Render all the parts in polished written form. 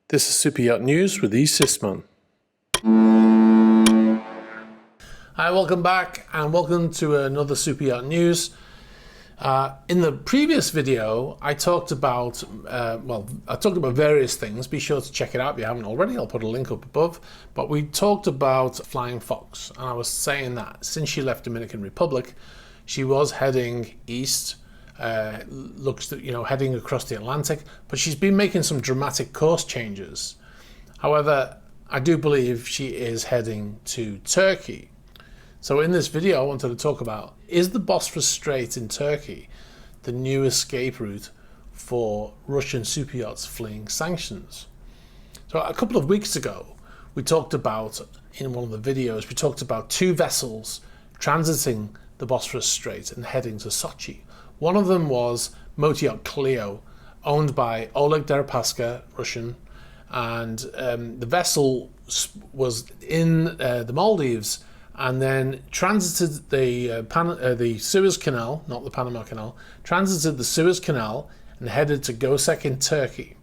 This is Super Yacht News with E. Sisman. Hi, welcome back and welcome to another Super Yacht News. In the previous video, I talked about, various things. Be sure to check it out if you haven't already. I'll put a link up above. But we talked about Flying Fox, and I was saying that since she left Dominican Republic, she was heading east. Heading across the Atlantic, but she's been making some dramatic course changes. However, I do believe she is heading to Turkey. So in this video, I wanted to talk about, is the Bospheros Strait in Turkey the new escape route for Russian superyachts fleeing sanctions? So a couple of weeks ago, we talked about, in one of the videos, we talked about two vessels transiting the Bospheros Strait and heading to Sochi. One of them was Yacht Clio, owned by Oleg Deripaska, Russian, and the vessel was in the Maldives and then transited the Suez Canal, not the Panama Canal, transited the Suez Canal and headed to Gosek in Turkey.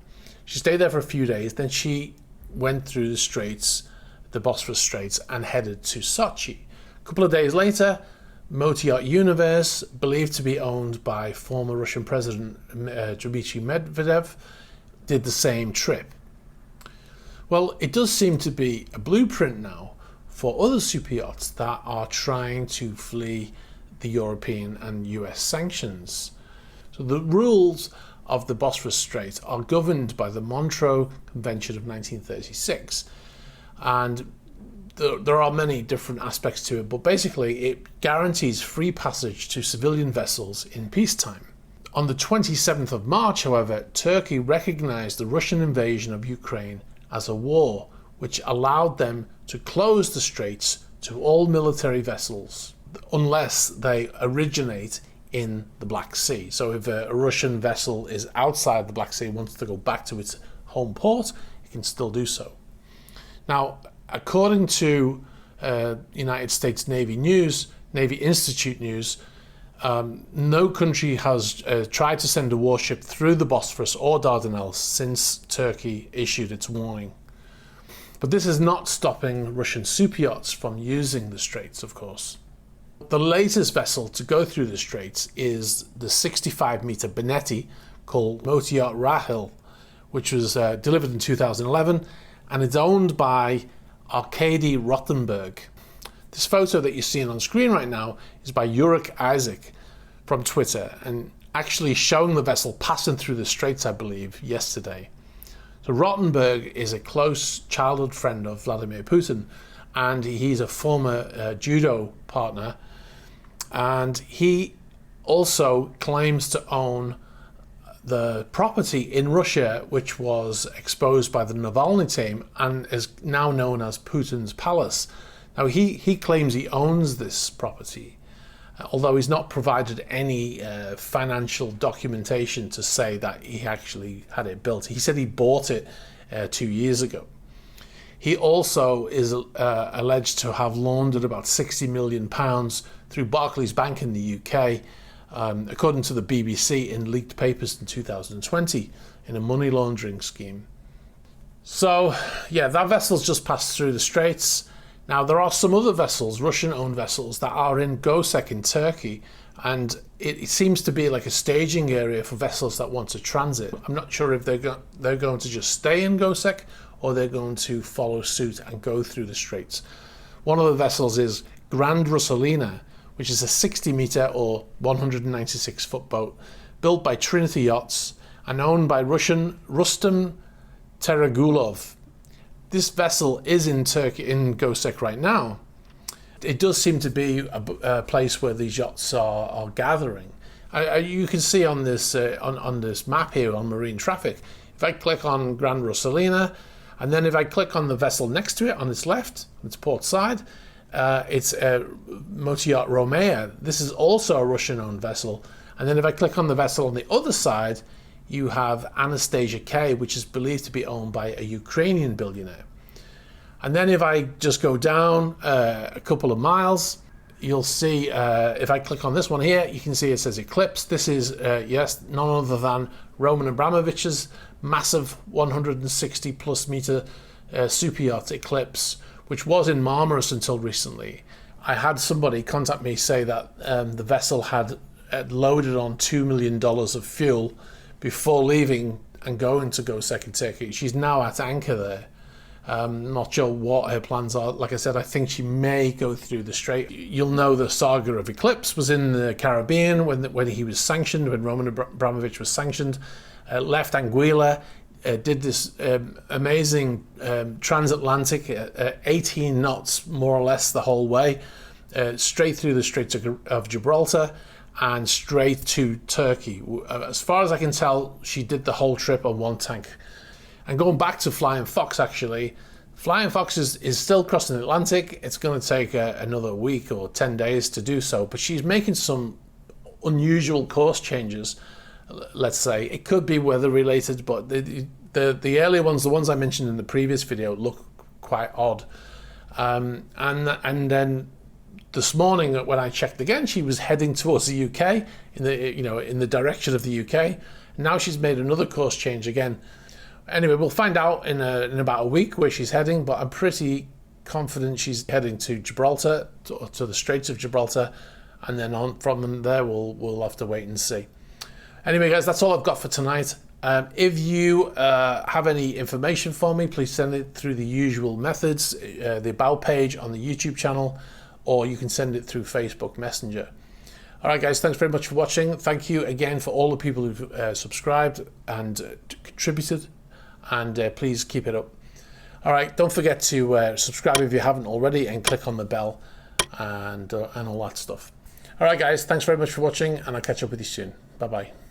She stayed there for a few days, then she went through the straits, the Bosporus Straits, and headed to Sochi. A couple of days later, Yacht Universe, believed to be owned by former Russian President Dimitri Medvedev, did the same trip. Well, it does seem to be a blueprint now for other superyachts that are trying to flee the European and US sanctions. So the rules of the Bosporus Strait are governed by the Montreux Convention of 1936, and there are many different aspects to it, but basically it guarantees free passage to civilian vessels in peacetime. On the 27th of March, however, Turkey recognized the Russian invasion of Ukraine as a war, which allowed them to close the straits to all military vessels unless they originate in the Black Sea. So if a Russian vessel is outside the Black Sea and wants to go back to its home port, it can still do so. Now, according to United States Navy Institute News, no country has tried to send a warship through the Bosphorus or Dardanelles since Turkey issued its warning. But this is not stopping Russian superyachts from using the straits, of course. The latest vessel to go through the straits is the 65-meter Benetti called Yacht Rahil, which was delivered in 2011, and it's owned by Arkady Rothenberg. This photo that you're seeing on screen right now is by Yurik Isaac from Twitter, and actually showing the vessel passing through the straits, I believe, yesterday. So Rothenberg is a close childhood friend of Vladimir Putin, and he's a former judo partner, and he also claims to own the property in Russia, which was exposed by the Navalny team and is now known as Putin's Palace. Now, he claims he owns this property, although he's not provided any financial documentation to say that he actually had it built. He said he bought it 2 years ago. He also is alleged to have laundered about £60 million through Barclays Bank in the UK, according to the BBC, in leaked papers in 2020 in a money laundering scheme. So yeah, that vessel's just passed through the straits. Now there are some other vessels, Russian-owned vessels, that are in Gosek in Turkey, and it seems to be like a staging area for vessels that want to transit. I'm not sure if they're going to just stay in Gosek or they're going to follow suit and go through the straits. One of the vessels is Grand Russalina, which is a 60-meter or 196-foot boat built by Trinity Yachts and owned by Russian Rustam Teragulov. This vessel is in Turkey, in Gosek right now. It does seem to be a place where these yachts are gathering. You can see on this on this map here on marine traffic, if I click on Grand Russalina, and then if I click on the vessel next to it on its left, on its port side, it's Yacht Romea. This is also a Russian-owned vessel. And then if I click on the vessel on the other side, you have Anastasia K, which is believed to be owned by a Ukrainian billionaire. And then if I just go down a couple of miles, you'll see, if I click on this one here, you can see it says Eclipse. This is, yes, none other than Roman Abramovich's massive 160 plus meter super yacht Eclipse, which was in Marmaris until recently. I had somebody contact me say that the vessel had loaded on $2 million of fuel before leaving and going to go second Turkey. She's now at anchor there. Not sure what her plans are. Like I said, I think she may go through the strait. You'll know the saga of Eclipse was in the Caribbean when he was sanctioned, when Roman Abramovich was sanctioned, left Anguilla, did this amazing transatlantic, 18 knots more or less the whole way, straight through the Straits of Gibraltar and straight to Turkey. As far as I can tell, she did the whole trip on one tank. And going back to Flying Fox, actually, Flying Fox is still crossing the Atlantic. It's going to take another week or 10 days to do so, but she's making some unusual course changes, let's say. It could be weather related, but the earlier ones, the ones I mentioned in the previous video, look quite odd. And then this morning when I checked again, she was heading towards the UK, in the direction of the UK. Now she's made another course change again. Anyway, we'll find out in about a week where she's heading, but I'm pretty confident she's heading to Gibraltar, to the Straits of Gibraltar, and then on from there we'll have to wait and see. Anyway, guys, that's all I've got for tonight. If you have any information for me, please send it through the usual methods, the About page on the YouTube channel, or you can send it through Facebook Messenger. All right, guys, thanks very much for watching. Thank you again for all the people who've subscribed and contributed. And please keep it up. All right, don't forget to subscribe if you haven't already, and click on the bell and all that stuff. All right, guys, thanks very much for watching, and I'll catch up with you soon. Bye-bye.